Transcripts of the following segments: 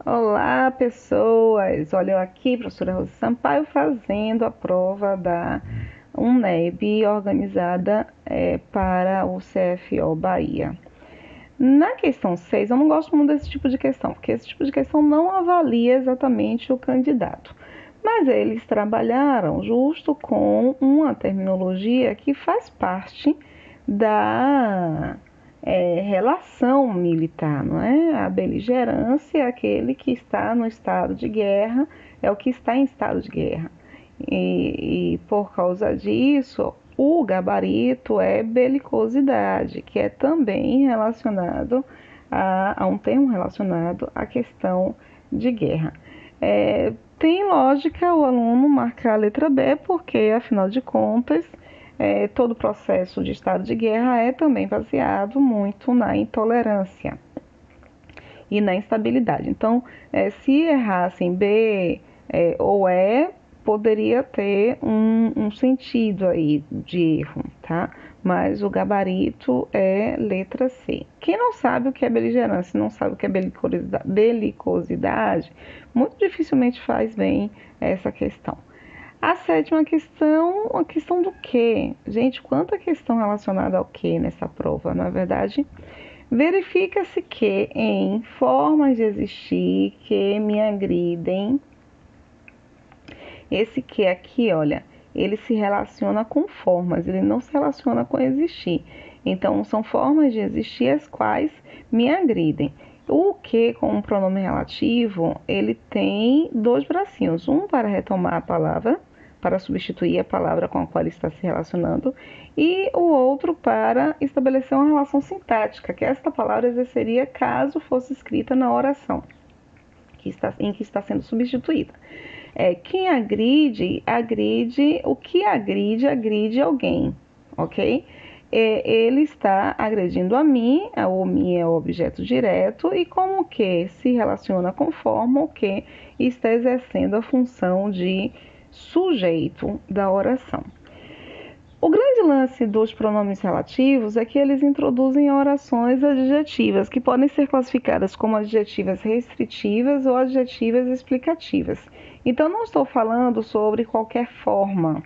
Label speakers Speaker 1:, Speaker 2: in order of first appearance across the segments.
Speaker 1: Olá, pessoas! Olha eu aqui, professora Rosa Sampaio, fazendo a prova da UNEB organizada para o CFO Bahia. Na questão 6, eu não gosto muito desse tipo de questão, porque esse tipo de questão não avalia exatamente o candidato. Mas eles trabalharam justo com uma terminologia que faz parte da relação militar, não é? A beligerância é aquele que está no estado de guerra, é o que está em estado de guerra. E por causa disso, o gabarito é belicosidade, que é também relacionado a um termo relacionado à questão de guerra. Tem lógica o aluno marcar a letra B, porque, afinal de contas, todo o processo de estado de guerra é também baseado muito na intolerância e na instabilidade. Então, se errassem B ou E, poderia ter um sentido aí de erro, tá? Mas o gabarito é letra C. Quem não sabe o que é beligerância, não sabe o que é belicosidade, muito dificilmente faz bem essa questão. A sétima questão, a questão do quê? Gente, quanta questão relacionada ao quê nessa prova? Na verdade, verifica-se que em formas de existir que me agridem, esse que aqui, olha, ele se relaciona com formas, ele não se relaciona com existir. Então, são formas de existir as quais me agridem. O que, com o pronome relativo, ele tem dois bracinhos, um para retomar a palavra, para substituir a palavra com a qual ele está se relacionando, e o outro para estabelecer uma relação sintática, que esta palavra exerceria caso fosse escrita na oração em que está sendo substituída. Quem agride, agride, o que agride, agride alguém, ok? Ele está agredindo a mim, o mim é o objeto direto, e como que se relaciona com forma o que está exercendo a função de sujeito da oração. O grande lance dos pronomes relativos é que eles introduzem orações adjetivas, que podem ser classificadas como adjetivas restritivas ou adjetivas explicativas. Então, não estou falando sobre qualquer forma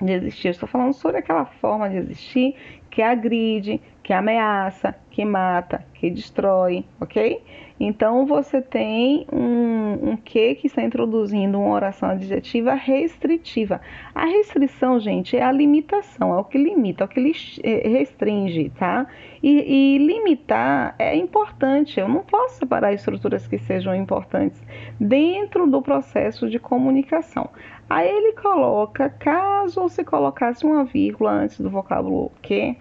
Speaker 1: de existir, estou falando sobre aquela forma de existir que agride, que ameaça, que mata, que destrói, ok? Então você tem um que está introduzindo uma oração adjetiva restritiva. A restrição, gente, é a limitação, é o que limita, é o que restringe, tá? E limitar é importante, eu não posso separar estruturas que sejam importantes dentro do processo de comunicação. Aí ele coloca, caso se colocasse uma vírgula antes do vocábulo que,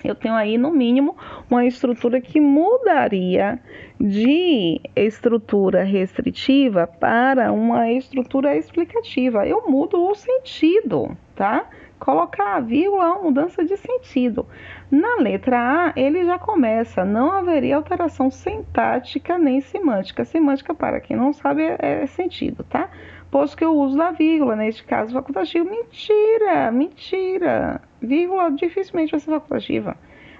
Speaker 1: eu tenho aí no mínimo uma estrutura que mudaria de estrutura restritiva para uma estrutura explicativa. Eu mudo o sentido, tá? Colocar a vírgula é uma mudança de sentido. Na letra A, ele já começa, não haveria alteração sintática nem semântica. Semântica, para quem não sabe, é sentido, tá? Posto que eu uso da vírgula, neste caso facultativo. Mentira, mentira. Vírgula dificilmente vai ser facultativa,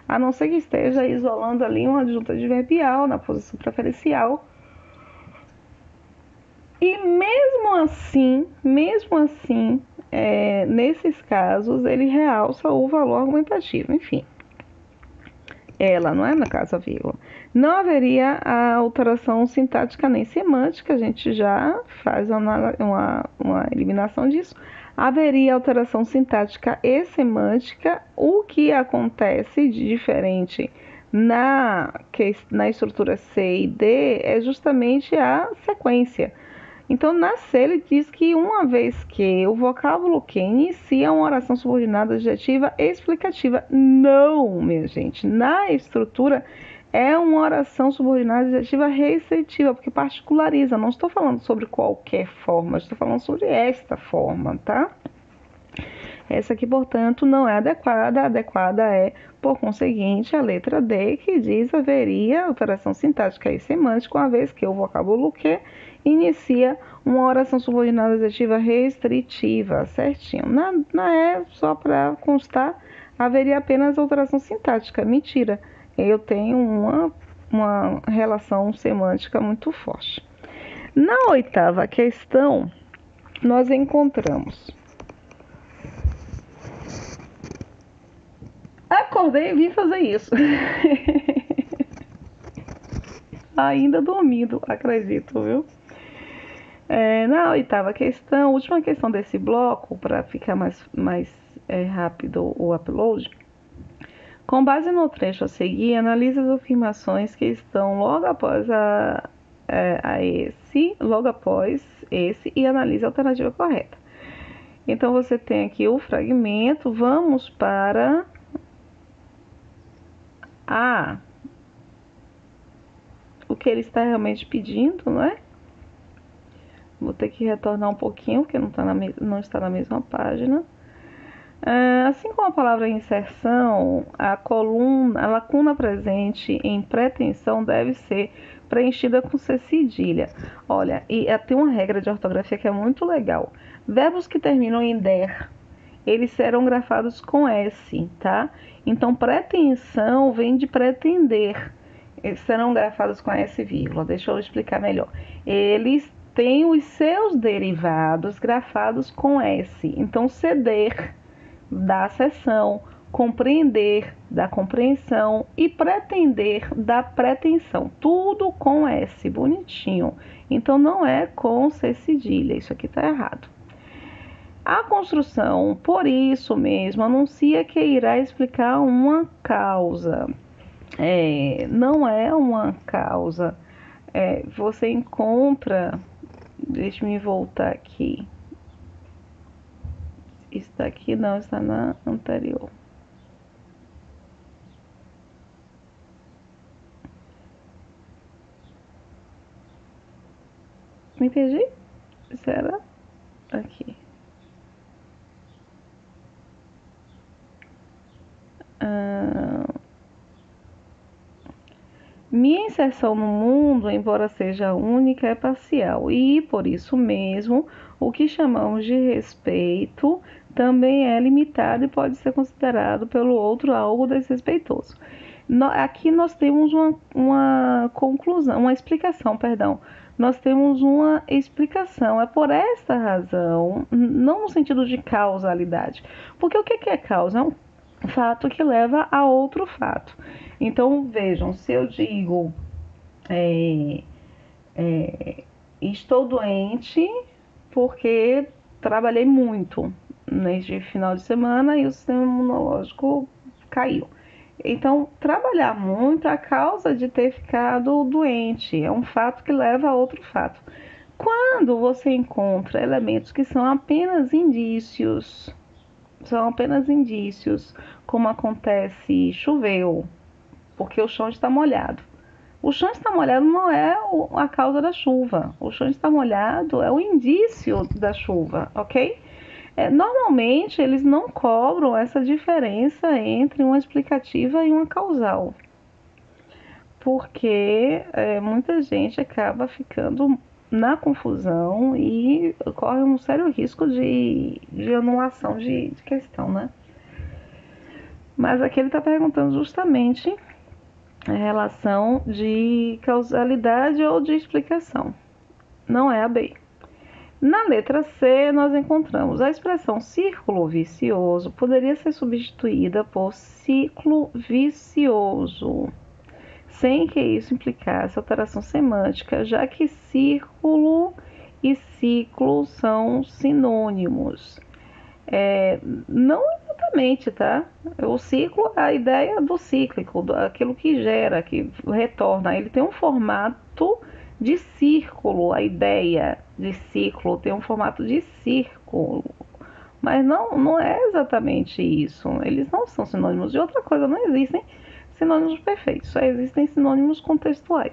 Speaker 1: a não ser que esteja isolando ali uma adjunta adverbial na posição preferencial. E mesmo assim, nesses casos, ele realça o valor argumentativo. Enfim, ela, não é na caso a vírgula. Não haveria a alteração sintática nem semântica, a gente já faz uma eliminação disso. Haveria alteração sintática e semântica. O que acontece de diferente na estrutura C e D é justamente a sequência. Então, na C, ele diz que uma vez que o vocábulo que inicia uma oração subordinada adjetiva explicativa. Não, minha gente. Na estrutura, é uma oração subordinada adjetiva restritiva, porque particulariza. Não estou falando sobre qualquer forma, estou falando sobre esta forma, tá? Essa aqui, portanto, não é adequada. A adequada é, por conseguinte, a letra D, que diz haveria alteração sintática e semântica, uma vez que o vocábulo que inicia uma oração subordinada adjetiva restritiva, certinho. Na E, só para constar, haveria apenas alteração sintática. Mentira, eu tenho uma uma relação semântica muito forte. Na 8ª questão, nós encontramos: acordei e vim fazer isso. Ainda dormindo, acredito, viu? Na 8ª questão, última questão desse bloco, para ficar mais rápido o upload. Com base no trecho a seguir, analise as afirmações que estão logo após esse e analise a alternativa correta. Então, você tem aqui o fragmento. Vamos para o que ele está realmente pedindo, não é? Vou ter que retornar um pouquinho, porque não está na mesma página. Assim como a palavra inserção, a lacuna presente em pretensão deve ser preenchida com C cedilha. Olha, e tem uma regra de ortografia que é muito legal. Verbos que terminam em der, eles serão grafados com S, tá? Então, pretensão vem de pretender. Eles serão grafados com S, vírgula. Deixa eu explicar melhor. Eles têm os seus derivados grafados com S. Então, ceder da cessão, compreender da compreensão e pretender da pretensão. Tudo com S, bonitinho. Então, não é com C cedilha. Isso aqui está errado. A construção, por isso mesmo, anuncia que irá explicar uma causa. Não é uma causa. Você encontra... Deixa eu voltar aqui. Está aqui, não, está na anterior. Me perdi? Será? Aqui. Minha inserção no mundo, embora seja única, é parcial e, por isso mesmo, o que chamamos de respeito também é limitado e pode ser considerado pelo outro algo desrespeitoso. Aqui nós temos uma conclusão, uma explicação, perdão. Nós temos uma explicação. É por esta razão, não no sentido de causalidade. Porque o que é causa? É um fato que leva a outro fato. Então, vejam, se eu digo estou doente porque trabalhei muito neste final de semana e o sistema imunológico caiu. Então, trabalhar muito é a causa de ter ficado doente. É um fato que leva a outro fato. Quando você encontra elementos que são apenas indícios, como acontece, choveu, porque o chão está molhado. O chão está molhado não é a causa da chuva. O chão está molhado é o indício da chuva, ok? Normalmente, eles não cobram essa diferença entre uma explicativa e uma causal. Porque muita gente acaba ficando na confusão e corre um sério risco de anulação de questão, né? Mas aqui ele está perguntando justamente a relação de causalidade ou de explicação. Não é a B. Na letra C, nós encontramos a expressão círculo vicioso poderia ser substituída por ciclo vicioso, sem que isso implicasse alteração semântica, já que círculo e ciclo são sinônimos. Não exatamente, tá? O ciclo é a ideia do cíclico, aquilo que gera, que retorna. Ele tem um formato de círculo, a ideia de ciclo tem um formato de círculo, mas não é exatamente isso. Eles não são sinônimos. E outra coisa, não existem sinônimos perfeitos, só existem sinônimos contextuais.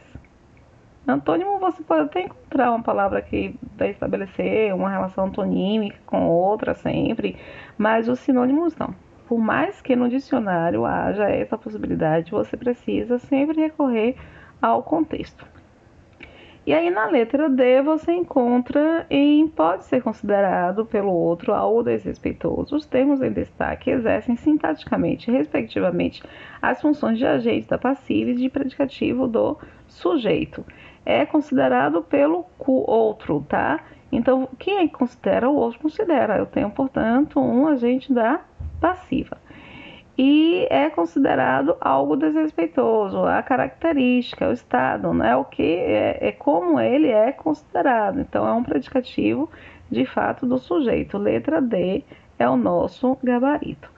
Speaker 1: Antônimo, você pode até encontrar uma palavra que vai estabelecer uma relação antonímica com outra sempre, mas os sinônimos não. Por mais que no dicionário haja essa possibilidade, você precisa sempre recorrer ao contexto. E aí na letra D você encontra em pode ser considerado pelo outro algo desrespeitoso. Os termos em destaque exercem sintaticamente, respectivamente, as funções de agente da passiva e de predicativo do sujeito. É considerado pelo outro, tá? Então, quem considera o outro considera. Eu tenho, portanto, um agente da passiva. E é considerado algo desrespeitoso, a característica, o estado, né? O que é como ele é considerado. Então é um predicativo de fato do sujeito. Letra D é o nosso gabarito.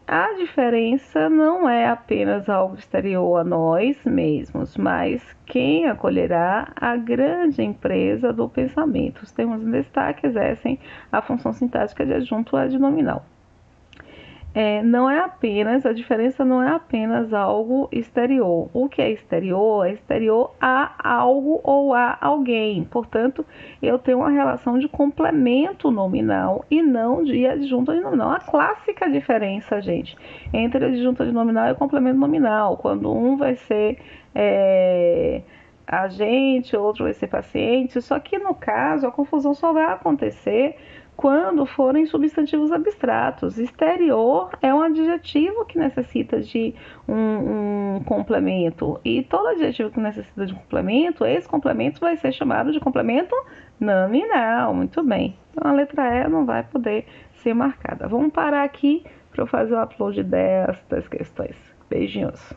Speaker 1: A diferença não é apenas algo exterior a nós mesmos, mas quem acolherá a grande empresa do pensamento. Os termos em destaque exercem a função sintática de adjunto adnominal. Não é apenas, a diferença não é apenas algo exterior. O que é exterior a algo ou a alguém. Portanto, eu tenho uma relação de complemento nominal e não de adjunto adnominal. A clássica diferença, gente, entre adjunto adnominal e complemento nominal. Quando um vai ser agente, outro vai ser paciente. Só que no caso, a confusão só vai acontecer quando forem substantivos abstratos. Exterior é um adjetivo que necessita de um complemento. E todo adjetivo que necessita de um complemento, esse complemento vai ser chamado de complemento nominal. Muito bem. Então a letra E não vai poder ser marcada. Vamos parar aqui para eu fazer o upload destas questões. Beijinhos.